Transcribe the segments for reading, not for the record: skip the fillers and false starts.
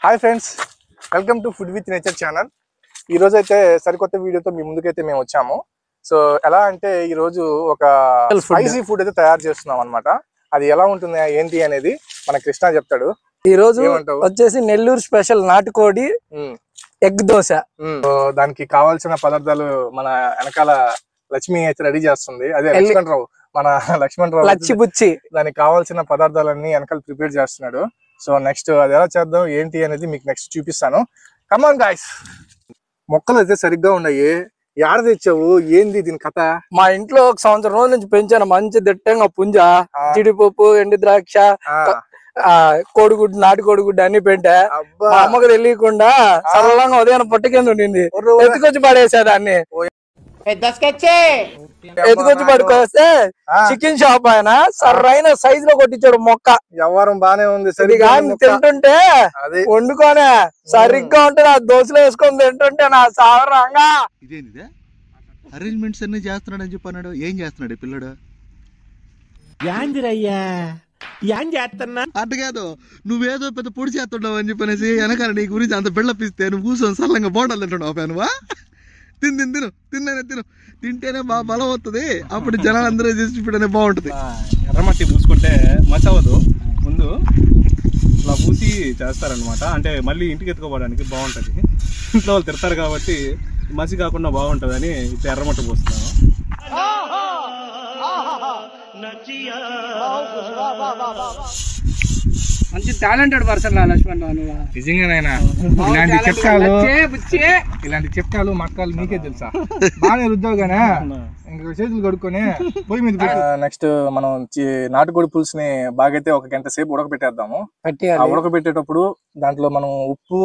Hi friends, welcome to food with nature channel. ఈ రోజు అయితే సరికొత్త వీడియోతో మీ ముందుకైతే మేము వచ్చాము. సో ఎలా అంటే ఈ రోజు ఒక స్పైసీ ఫుడ్ అయితే తయారు చేస్తున్నాం అన్నమాట. అది ఎలా ఉంటుంది ఏంటి అనేది మన కృష్ణ చెప్తాడు. ఈ రోజు వచ్చేసి నెల్లూరు స్పెషల్ నాటుకోడి ఎగ్ దోశ. దానికి కావాల్సిన పదార్థాలు మన వెనకాల లక్ష్మి అయితే రెడీ చేస్తుంది. అదే లక్ష్మణరావు, మన లక్ష్మణరావు లచ్చిబుచ్చి. దానికి కావాల్సిన పదార్థాలన్నీ వెనకాల ప్రిపేర్ చేస్తున్నాడు. సో నెక్స్ట్ అది ఎలా చేద్దాం ఏంటి అనేది మీకు నెక్స్ట్ చూపిస్తాను. Come on guys. మొక్కలు అయితే సరిగ్గా ఉన్నాయి. యాడ తెచ్చావు, ఏంది దీని కథ? మా ఇంట్లో ఒక సంవత్సరం రోజుల నుంచి పెంచాను మంచి దిట్టంగా పుంజ, జీడిపప్పు, ఎండు ద్రాక్ష, కోడిగుడ్డు, నాటు కోడిగుడ్డు అన్ని పెట్టా. మా అమ్మకు తెలియకుండా సరళంగా ఉదయం పొట్ట కింద ఉండింది, ఎత్తుకొచ్చి పడేసా దాన్ని. ఎత్తుకొచ్చి పడుకొస్తే చికెన్ షాప్ ఆయన సరైన సైజ్ లో కొట్టించాడు మొక్క. వ్యవహారం బానే ఉంది. తింటుంటే వండుకోనే సరిగ్గా ఉంటుంది. ఆ దోశలో వేసుకొని తింటుంటే నా సావరంగా ఇదేనిదే అరేంజ్మెంట్స్ అన్ని చేస్తున్నాడని చెప్పన్నాడు. ఏం చేస్తున్నాడు పిల్లడు? యాందిరయ్యా ఏం చేస్తున్నా అట్ట కాదు, నువ్వేదో పెద్ద పొడి చేస్తున్నావు అని చెప్పనేసి వెనకాల నీ గురించి అంత బిళ్ళపిస్తే నువ్వు కూర్చొని సల్లంగా బోండాలు తింటున్నావు. నువ్వా తిను తింటేనే బాగా బలం వస్తుంది. అప్పుడు జనాలు అందరూ చేసి పెడితే బాగుంటుంది. ఎర్రమట్టి పూసుకుంటే మచ్చవదు. ముందు ఇలా పూసి చేస్తారనమాట. అంటే మళ్ళీ ఇంటికి ఎత్తుకోవడానికి బాగుంటుంది. ఇంట్లో వాళ్ళు తిడతారు కాబట్టి మసి కాకుండా బాగుంటుంది అని ఇప్పుడు ఎర్రమట్టి పూస్తున్నాము. మంచి టాలెంటెడ్ పర్సన్ లక్ష్మణ్. నిజంగానైనా ఇలాంటి చిట్కాలు మక్కాలు నీకే తెలుసా? బాగానే రుద్దావుగానే ఇంకా చేతులు కడుక్కొని పొయ్యి మీద. నెక్స్ట్ మనం నాటుకోడి పులుసుని బాగైతే ఒక గంట సేపు ఉడకబెట్టేద్దాము. ఉడకబెట్టేటప్పుడు దాంట్లో మనం ఉప్పు,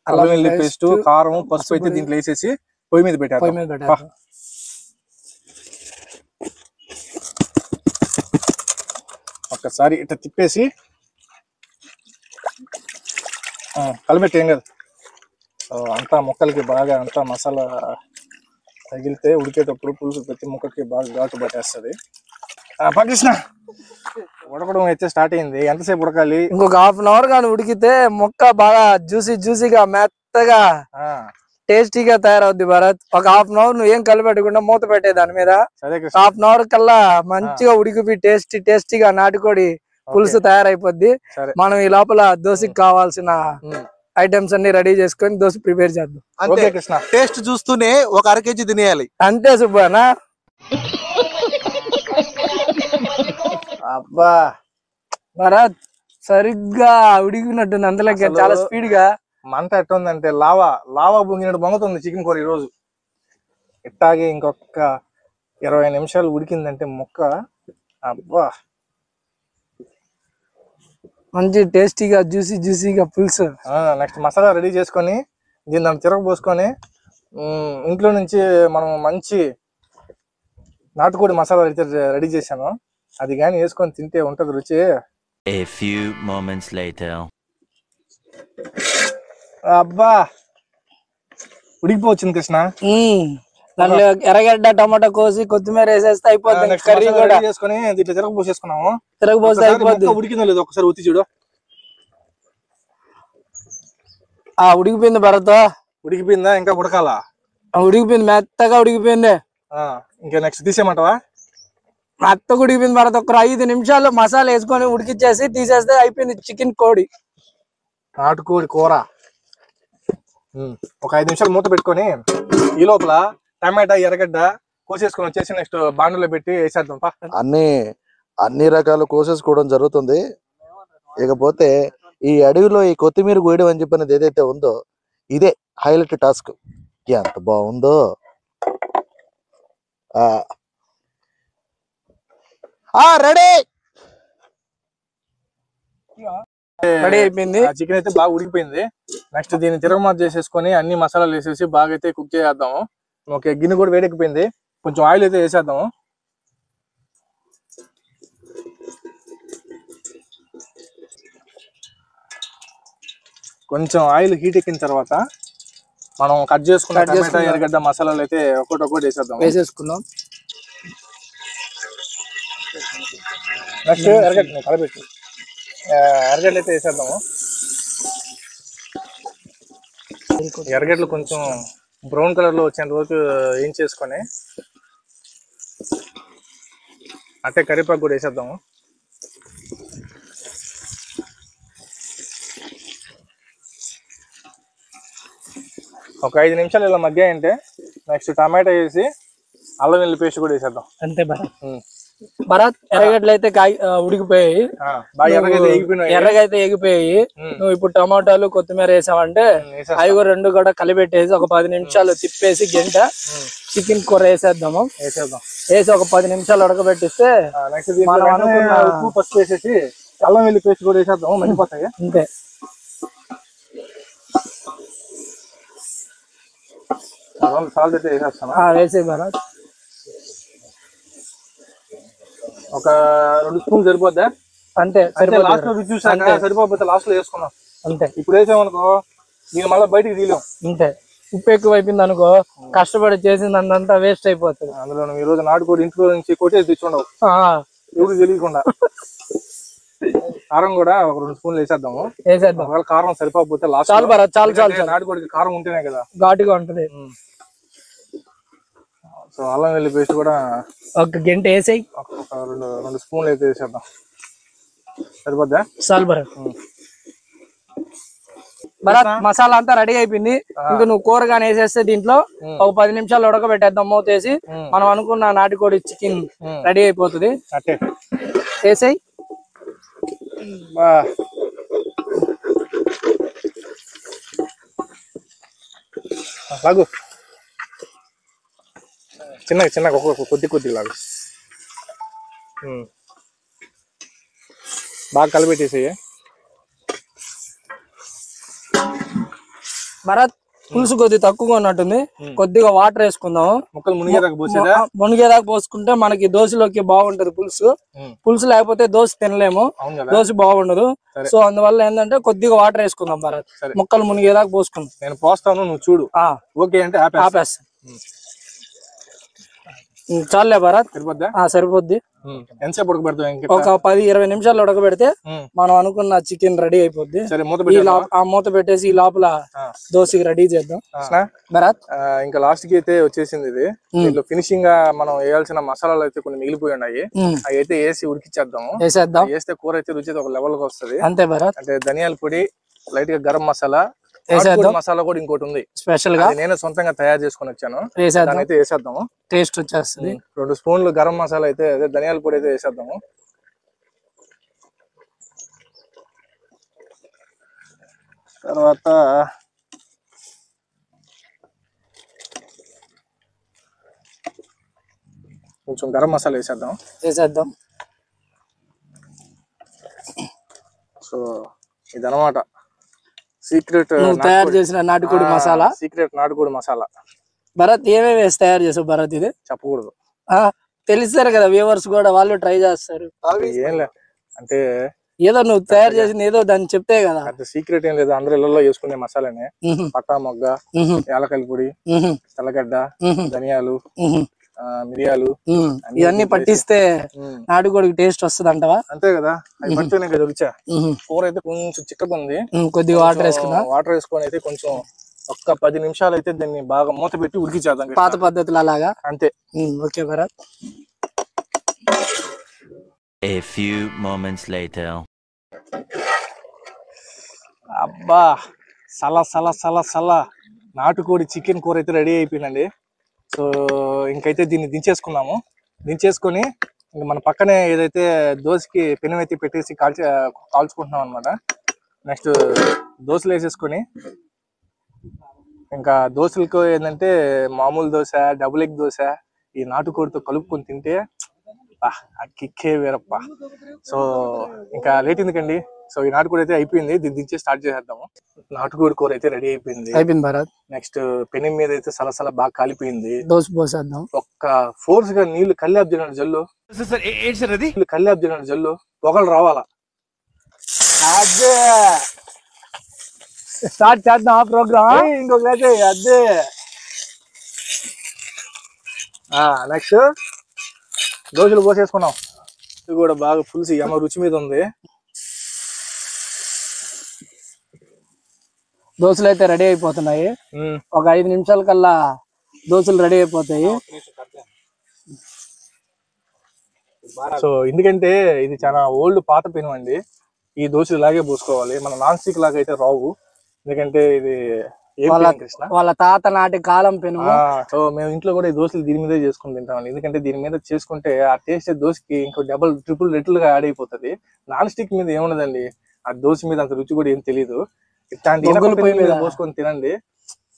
అల్లం వెల్లుల్లి పేస్ట్, కారం, పసుపు అయితే దీంట్లో వేసేసి పొయ్యి మీద పెట్టేద్దాం. ఒక్కసారి ఇట్లా తిప్పేసి కలిపెట్టి ఏం కాదు. అంతా ముక్కలకి బాగా అంతా మసాలా తగిలితే ఉడికేటప్పుడు పులుసు ప్రతి ముక్కకి బాగా ఘాటు పట్టేస్తుంది. కృష్ణ, ఉడకడం అయితే స్టార్ట్ అయింది. ఎంతసేపు ఉడకాలి? ఇంకొక హాఫ్ అన్ అవర్ కానీ ఉడికితే ముక్క బాగా జ్యూసీగా మెత్తగా టేస్టీగా తయారవుద్ది భరత్. ఒక హాఫ్ అన్ అవర్ నువ్వు ఏం కలిపెట్టకుండా మూత పెట్టే దాని మీద. హాఫ్ అన్ అవర్ కల్లా మంచిగా ఉడికిపి టేస్టీగా నాటుకోడి పులుసు తయారైపోద్ది. మనం ఈ లోపల దోశకి కావాల్సిన ఐటమ్స్ అన్ని రెడీ చేసుకొని దోశ ప్రిపేర్ చేద్దాం. టేస్ట్ చూస్తూనే ఒక అర కేజీ తినేయాలి అంతే సుబ్బానా. అబ్బా భరత్ సరిగ్గా ఉడికినట్టుంది. అందులోకి చాలా స్పీడ్ గా మంట ఎట్టుందంటే లావా పొంగినట్టు పొంగుతుంది చికెన్ కూర. ఈరోజు ఇట్టాగే ఇంకొక 20 నిమిషాలు ఉడికిందంటే ముక్క అబ్బా మంచి టేస్టీగా జ్యూసీగా పులుసు. నెక్స్ట్ మసాలా రెడీ చేసుకొని దీన్ని దాన్ని తిరగబోసుకొని ఇంట్లో నుంచి మనం మంచి నాటుకోడి మసాలా అయితే రెడీ చేశాను. అది కానీ వేసుకొని తింటే ఉంటది రుచి. అబ్బా ఉడికిపోవచ్చింది కృష్ణ. దాంట్లో ఎర్రగడ్డ, టమాటా కోసి కొత్తిమీర వేసేస్తే అయిపోద్ది. కర్రీ కూడా చేసుకొని దీంట్లో తిరగబోసేసుకున్నాము. తిరగబోస్తే అయిపోద్ది. ఉడికిందో లేదు ఒకసారి ఉత్తి చూడు. ఉడికిపోయింది భరత్. ఉడికిపోయిందా? ఇంకా ఉడకాలా? ఉడికిపోయింది, మెత్తగా ఉడికిపోయింది. ఇంకా నెక్స్ట్ తీసేయమంటావా? మెత్తగా ఉడికిపోయింది భరత్. ఒక 5 నిమిషాలు మసాలా వేసుకొని ఉడికిచ్చేసి తీసేస్తే అయిపోయింది చికెన్ కోడి నాటుకోడి కూర. ఒక 5 నిమిషాలు మూత పెట్టుకొని ఈ లోపల టమాటా, ఎర్రగడ్డ కోసేసుకొని వచ్చేసి నెక్స్ట్ బాండులో పెట్టి వేసేద్దాం. అన్ని రకాలు కోసేసుకోవడం జరుగుతుంది. ఇకపోతే ఈ అడవిలో ఈ కొత్తిమీర కోయడం అని చెప్పినది ఏదైతే ఉందో ఇదే హైలైట్ టాస్క్. ఎంత బాగుందో. రెడీ అయిపోయింది. చికెన్ అయితే బాగా ఉడికిపోయింది. నెక్స్ట్ దీన్ని తిరగమాత చేసేసుకొని అన్ని మసాలాలు వేసేసి బాగా అయితే కుక్ చేద్దాము. ఓకే, గిన్నె కూడా వేడెక్కిపోయింది. కొంచెం ఆయిల్ అయితే వేసేద్దాము. కొంచెం ఆయిల్ హీట్ ఎక్కిన తర్వాత మనం కట్ చేసుకున్న టమాటా, ఎర్రగడ్డ మసాలాలు అయితే ఒక్కొక్కటి వేసేసుకుందాం. నెక్స్ట్ ఎర్రగడ్డ కలబెట్టి ఎర్రగడ్డ అయితే వేసేద్దాము. ఎర్రగడ్డలు కొంచెం బ్రౌన్ కలర్ లో వచ్చేంత వరకు ఏం చేసుకొని అట్టే కరివేపాకు కూడా వేసేద్దాము. ఒక 5 నిమిషాలు ఇలా మగ్గాయంటే నెక్స్ట్ టమాటా వేసి అల్లం వెల్లుల్లి పేస్ట్ కూడా వేసేద్దాం. అంతే భరత్ ఎర్రగడ్డలు అయితే ఉడికిపోయాయి, ఎర్రగా అయితే ఎగిపోయాయి. నువ్వు ఇప్పుడు టమాటాలు కొత్తిమీర వేసావంటే అవి కూడా 2 కూడా కలిపెట్టేసి ఒక 10 నిమిషాలు తిప్పేసి గంట చికెన్ కూర వేసేద్దాము. వేసి ఒక 10 నిమిషాలు ఉడకబెట్టిస్తే ఉప్పు పసుపు వేసేసి అల్లం వెల్లుల్లి పేస్ట్ కూడా వేసేద్దాము, మండిపోతాయి. అంతే. సాల్ట్ అయితే వేసేస్తాను. వేసే భరత్ ఒక 2 స్పూన్లు సరిపోద్దా? అంతే. లాస్ట్ లో రుచి చూసాక సరిపోతే లాస్ట్ లో వేసుకున్నాం. అంతే. ఇప్పుడు వేసామనుకో దీని మళ్ళీ బయటికి తీయలేం. అంతే. ఉప్పు ఎక్కువ అయిపోయింది అనుకో కష్టపడి చేసింది అంతా వేస్ట్ అయిపోతుంది. అందులో ఈ రోజు నాటుకోడి ఇంట్లో నుంచి కొట్టేసి తెచ్చుండవు, ఎవరు తెలియకుండా. కారం కూడా ఒక 2 స్పూన్లు వేసేద్దాము. ఒకవేళ కారం సరిపోకపోతే లాస్ట్ చాలు. నాటుకోడికి కారం ఉంటేనే కదా ఘాటుగా ఉంటది. సో అల్లం వెల్లుల్లి పేస్ట్ కూడా ఒక గంట వేసాయి. ఒక 2 స్పూన్లు అయితే వేసేద్దాం, సరిపోద్దా? చాలు భరత్ మసాలా అంతా రెడీ అయిపోయింది. ఇంకా నువ్వు కూరగానే వేసేస్తే దీంట్లో ఒక 10 నిమిషాలు ఉడకబెట్టేద్దాం మూతేసి. మనం అనుకున్న నాటుకోడి చికెన్ రెడీ అయిపోతుంది. వేసాయి. లాగు చిన్నగా కొద్ది లాగు బాగా కలిపెట్టేసేయి. భరత్ పులుసు కొద్దిగా తక్కువగా ఉన్నట్టుంది, కొద్దిగా వాటర్ వేసుకుందాం. ముక్కలు మునిగేదాకా పోసుకుంటే మనకి దోశలోకి బాగుంటది. పులుసు లేకపోతే దోశ తినలేము, దోశ బాగుండదు. సో అందువల్ల ఏంటంటే కొద్దిగా వాటర్ వేసుకుందాం భరత్, ముక్కలు మునిగేదాకా పోసుకుందాం. నేను పోస్తాను, నువ్వు చూడు. ఓకే అంటే ఆపేస్తా. చాలే భరత్, సరిపోద్ది. ఎంతసేపు ఉడకబెడతావు? ఒక 10-20 నిమిషాలు ఉడకబెడితే మనం అనుకున్న చికెన్ రెడీ అయిపోద్ది. ఆ మూత పెట్టేసి ఈ లోపల దోశకి రెడీ చేద్దాం భరత్. ఇంకా లాస్ట్ కి అయితే వచ్చేసింది ఇది. దీంట్లో ఫినిషింగ్ గా మనం వేయాల్సిన మసాలాలు అయితే కొన్ని మిగిలిపోయి ఉన్నాయి, అవి అయితే వేసి ఉడికిచ్చేద్దాము. వేస్తే కూర అయితే రుచి ఒక లెవెల్ గా వస్తుంది. అంతే భరత్. అంటే ధనియాల పొడి, లైట్ గా గరం మసాలా, మసాలా కూడా ఇంకోటి ఉంది స్పెషల్ గా, నేను సొంతంగా తయారు చేసుకుని వచ్చాను. అయితే వేసేద్దాము, టేస్ట్ వచ్చేస్తుంది. 2 స్పూన్లు గరం మసాలా అయితే అదే ధనియాల పొడి అయితే వేసేద్దాము. తర్వాత కొంచెం గరం మసాలా వేసేద్దాం. సో ఇదనమాట సీక్రెట్ తయారు చేసిన నాటుకోడి మసాలా. సీక్రెట్ నాటుకోడి మసాలా. భరత్ ఏమేమి వేసి తయారు చేసావు భరత్? ఇది చెప్పకూడదు, తెలుస్తారు కదా వ్యూవర్స్ కూడా, వాళ్ళు ట్రై చేస్తారు. ఏం లే అంటే ఏదో నువ్వు తయారు చేసిన ఏదో దాన్ని చెప్తే కదా. సీక్రెట్ ఏం లేదు, అందరూ ఇళ్లలో వేసుకునే మసాలానే. పట్టా మొగ్గ, యాలకల్లి పొడి, తెల్లగడ్డ, ధనియాలు, మిరియాలు ఇవన్నీ పట్టిస్తే నాటుకోడికి టేస్ట్ వస్తుంది అంటవా? అంతే కదా, అవి పట్టినే కదా రుచా. కూర అయితే కొంచెం చిక్కగా ఉంది, కొద్దిగా వాటర్ వేసుకున్నా. వాటర్ వేసుకొని అయితే కొంచెం ఒక్క 10 నిమిషాలు అయితే దీన్ని బాగా మూత పెట్టి ఉడికించేద్దాం పాత పద్ధతులు అలాగా. అంతే. Okay Bharat. A few moments later. అబ్బా సల నాటుకోడి చికెన్ కూర అయితే రెడీ అయిపోయిందండి. సో ఇంకైతే దీన్ని దించేసుకొని ఇంక మన పక్కనే ఏదైతే దోశకి పెనం అయితే పెట్టేసి కాల్చుకుంటున్నాం అనమాట. నెక్స్ట్ దోశలు వేసేసుకొని ఇంకా దోశలకు ఏంటంటే మామూలు దోశ, డబుల్ ఎగ్ దోశ ఈ నాటుకోడితో కలుపుకొని తింటే ఆ కిక్కే వేరప్ప. సో ఇంకా లేట్ ఎందుకండి, సో ఈ నాటుకోడి అయితే అయిపోయింది, దీన్ని దించే స్టార్ట్ చేసేద్దాము. నాటుకోడి కూర అయితే రెడీ అయిపోయింది భరత్. నెక్స్ట్ పెనం మీద అయితే సలసల బాగా కాలిపోయింది. దోశ పోసేద్దాం. ఒక్క ఫోర్స్ గా నీళ్లు కల్లాబ్ తినడు జల్లు పొగలు రావాలా. అదే స్టార్ట్ చేద్దాం ఆ ప్రోగ్రామ్. ఇంకొక అదే నెక్స్ట్ దోశలు పోసేసుకున్నాం. ఇది కూడా బాగా పులుసు రుచి మీద ఉంది. దోశలు అయితే రెడీ అయిపోతున్నాయి. ఒక 5 నిమిషాల కల్లా దోశలు రెడీ అయిపోతాయి. సో ఎందుకంటే ఇది చాలా ఓల్డ్ పాత పెను అండి. ఈ దోశలు ఇలాగే పోసుకోవాలి, మన నాన్ స్టిక్ లాగా అయితే రావు. ఎందుకంటే ఇది వాళ్ళ తాత నాటి కాలం పెను. సో మేము ఇంట్లో కూడా ఈ దోశలు దీని మీదే చేసుకుని తింటామండి. ఎందుకంటే దీని మీద చేసుకుంటే ఆ టేస్ట్ దోశకి ఇంకో డబుల్ ట్రిపుల్ రెట్లుగా యాడ్ అయిపోతుంది. నాన్ స్టిక్ మీద ఏమున్నదండి, ఆ దోశ మీద అంత రుచి కూడా ఏం తెలియదు. ఇట్లాంటి పోసుకొని తినండి,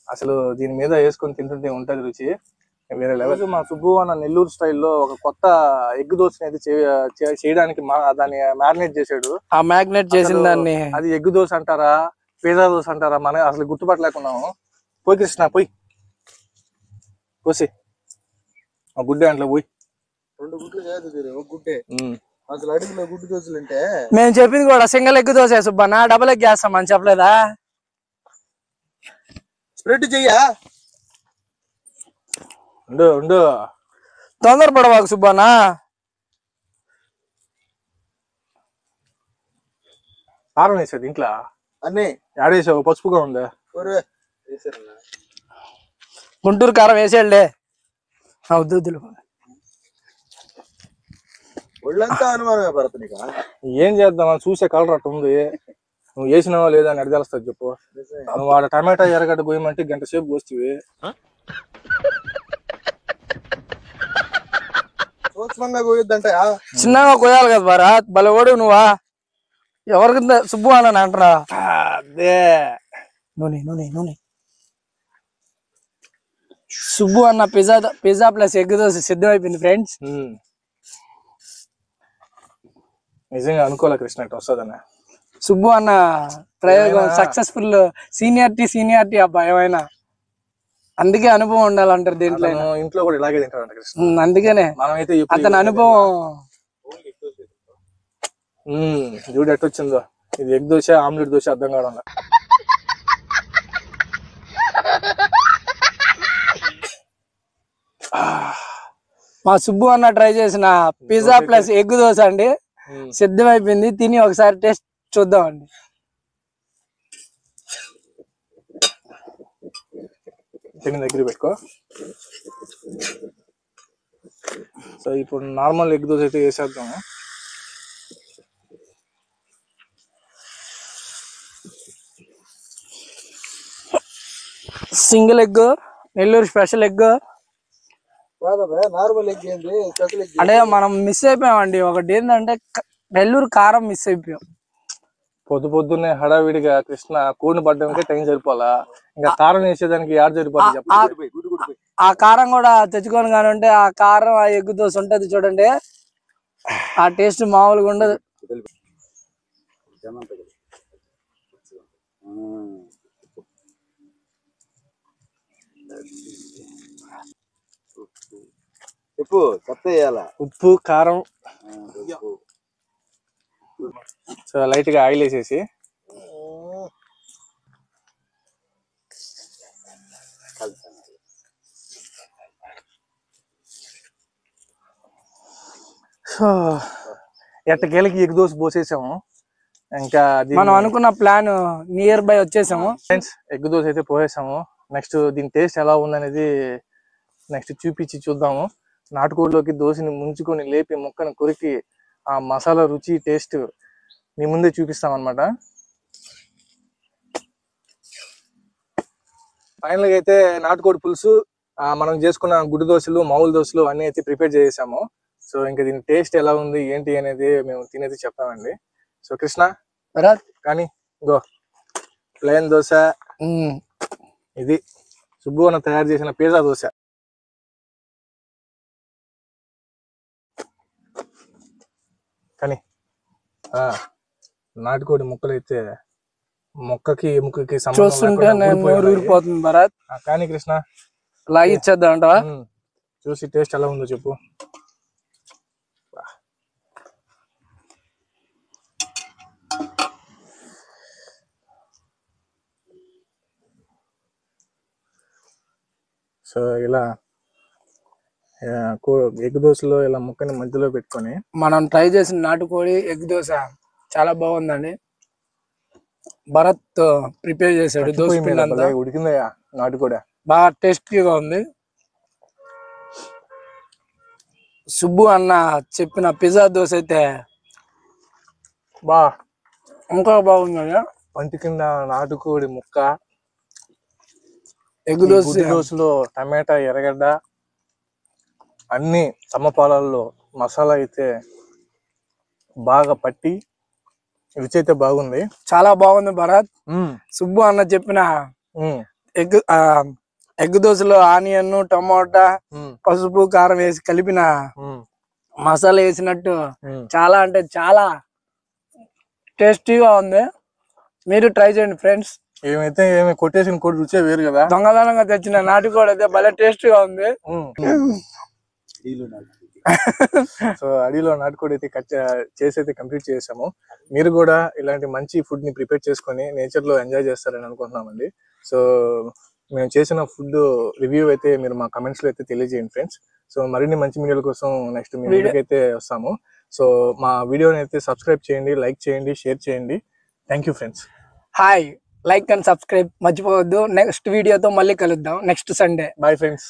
అసలు దీని మీద వేసుకొని తింటుంటే ఉంటది రుచి వేరే లెవెల్. మా సుబ్బు అన్న నెల్లూరు స్టైల్లో ఒక కొత్త ఎగ్ దోశ అయితే చేయడానికి దాన్ని మ్యారినేట్ చేసాడు. ఆ మ్యారినేట్ చేసిన దాన్ని అది ఎగ్ దోశ అంటారా పిజ్జా దోశ అంటారా మనం అసలు గుర్తుపట్టలేకున్నాము. పోయి కృష్ణ పోయి పోసి గుడ్డే అంట్లో పోయి 2 గుడ్లు కాదు ఒక గుడ్డే. అసలు అడుగులో గుడ్డు దోశలు అంటే మేము చెప్పింది కూడా single egg dosa Subbanna, double egg వేస్తాం అని చెప్పలేదా? స్ప్రెడ్ చెయ్యా. ఉండు తొందరపడవాకు సుబ్బన్న. కారం వేసాడు ఇంట్లో అన్నీ యాడేసావు, పసుపుగా ఉందా? గుంటూరు కారం వేసేళ్ళే. వద్దులు ఒళ్ళంతా అనుమానమే భరత్ నీకు. ఏం చేద్దాం, చూసే కలర్ అట్టు ఉంది. నువ్వు వేసినావా లేదా అని ఎడ తెలుస్తుంది చెప్పు. నువ్వు వాడు టమాటా ఎర్రగడ్డ పోయమంటే గంట సేపు పోస్తీవి. సూక్ష్మంగా కోయొద్దంట. చిన్నగా కోయాలి కదా భారత్, బలవాడు నువ్వా. ఎవరికి సుబ్బు అని అంటారా? అదే నూనె సుబ్బు అన్న పిజ్జా ప్లస్ ఎగ్ దోశ సిద్ధమైపోయింది ఫ్రెండ్స్. నిజంగా అనుకోలే కృష్ణ ఇట్లా వస్తుందన్న. సుబ్బు అన్న ప్రయోగం సక్సెస్ఫుల్. సీనియారిటీ అబ్బా ఏమైనా, అందుకే అనుభవం ఉండాలంటారు దీంట్లో. ఇంట్లో కూడా ఇలాగే తింటారంట కృష్ణ, అందుకనే మనమైతే అతని అనుభవం. చూడు ఎట్టొచ్చిందో, ఇది ఎగ్ దోశ ఆమ్లెట్ దోశ అర్థం కావడం. మా సుబ్బు అన్న ట్రై చేసిన పిజ్జా ప్లస్ ఎగ్ దోశ అండి సిద్ధమైపోయింది. తిని ఒకసారి టేస్ట్ చూద్దామండి. దగ్గర పెట్టుకో. సో ఇప్పుడు నార్మల్ ఎగ్ దోశ అయితే వేసేద్దాము. Single egg, Nellore special egg. Normal egg ఏంది, స్పెషల్ ఎగ్ అంటే మనం మిస్ అయిపోయామండి. ఒకటి ఏంటంటే నెల్లూరు కారం మిస్ అయిపోయాం. పొద్దున్నే హడావిడిగా కృష్ణ కూడిని పడ్డానికి టైం సరిపోలా, ఇంకా కారం వేసేదానికి యాడ్ సరిపోతుంది చెప్పండి. ఆ కారం కూడా తెచ్చుకొని కానీ ఉంటే ఆ కారం ఆ ఎగ్ దోశ ఉంటది చూడండి, ఆ టేస్ట్ మామూలుగా ఉండదు. ఉప్పు కారం, సో లైట్ గా ఆయిల్ వేసేసి సో ఎట్టకేలకి ఎగ్ దోశ పోసేసాము. ఇంకా మనం అనుకున్న ప్లాన్ నియర్ బై వచ్చేసాము ఫ్రెండ్స్. ఎగ్ దోశ అయితే పోసేసాము. నెక్స్ట్ దీని టేస్ట్ ఎలా ఉందనేది నెక్స్ట్ చూపించి చూద్దాము. నాటుకోడిలోకి దోశని ముంచుకొని లేపి ముక్కను కొరికి ఆ మసాలా రుచి టేస్ట్ మీ ముందే చూపిస్తాం అనమాట. ఫైనల్ గా అయితే నాటుకోడి పులుసు, మనం చేసుకున్న గుడ్డు దోశలు మామూలు దోశలు అన్ని అయితే ప్రిపేర్ చేసాము. సో ఇంకా దీని టేస్ట్ ఎలా ఉంది ఏంటి అనేది మేము తినేది చెప్తామండి. సో కృష్ణ కానీ ఇంకో ప్లేన్ దోశ, ఇది సుబ్బు అన్న తయారు చేసిన పిజ్జా దోశ. కానీ నాటుకోడి ముక్కలు అయితే మొక్కకి ఎముకకి చూస్తుంటే ఊరిపోతుంది భరత్. కానీ కృష్ణ లాగిచ్చేద్దాం అంటావా? చూసి టేస్ట్ ఎలా ఉందో చెప్పు. సో ఇలా ఎగ్ దోశలో ఇలా ముక్కని మధ్యలో పెట్టుకొని మనం ట్రై చేసిన నాటుకోడి ఎగ్ దోశ చాలా బాగుందండి. భరత్ ప్రిపేర్ చేశాడు దోశ పొయ్యి మీద పిండి అంతా భలే ఉడికిందయ్యా నాటుకోడి. బాగా టేస్టీగా ఉంది. సుబ్బు అన్న చెప్పిన పిజ్జా దోశ అయితే బా ఇంకా బాగుంది. పంటి కింద నాటుకోడి ముక్క, ఎగ్ ఈ దోశ గుడ్డు దోశలో టమాటా, ఎర్రగడ్డ అన్ని సమపాలల్లో మసాలా అయితే బాగా పట్టి రుచి అయితే బాగుంది. చాలా బాగుంది భరత్. ఉమ్, సుబ్బు అన్న చెప్పిన ఉమ్, ఎగ్ దోశలో ఆనియన్, టమోటా, ఉమ్, పసుపు, కారం వేసి కలిపిన ఉమ్, మసాలా వేసినట్టు ఉమ్. చాలా అంటే చాలా టేస్టీగా ఉంది. మీరు ట్రై చేయండి ఫ్రెండ్స్. ఏమైతే ఏమి కొట్టేసిన కోడి రుచే వేరు కదా. దొంగదనంగా తెచ్చిన నాటుకోడి అయితే భలే టేస్టీగా ఉంది. సో అడవిలో నాటుకోడి అయితే చేసి అయితే కంప్లీట్ చేసాము. మీరు కూడా ఇలాంటి మంచి ఫుడ్ ని ప్రిపేర్ చేసుకొని నేచర్ లో ఎంజాయ్ చేస్తారని అనుకుంటున్నామండి. సో మేము చేసిన ఫుడ్ రివ్యూ అయితే మీరు మా కమెంట్స్ లో అయితే తెలియజేయండి ఫ్రెండ్స్. సో మరిన్ని మంచి వీడియోల కోసం నెక్స్ట్ మీ వీడియోకి అయితే వస్తాము. సో మా వీడియోని అయితే సబ్స్క్రైబ్ చేయండి, లైక్ చేయండి, షేర్ చేయండి. Thank you friends. Hi, like and subscribe మర్చిపోవద్దు. నెక్స్ట్ వీడియోతో మళ్ళీ కలుద్దాం నెక్స్ట్ సండే. Bye friends.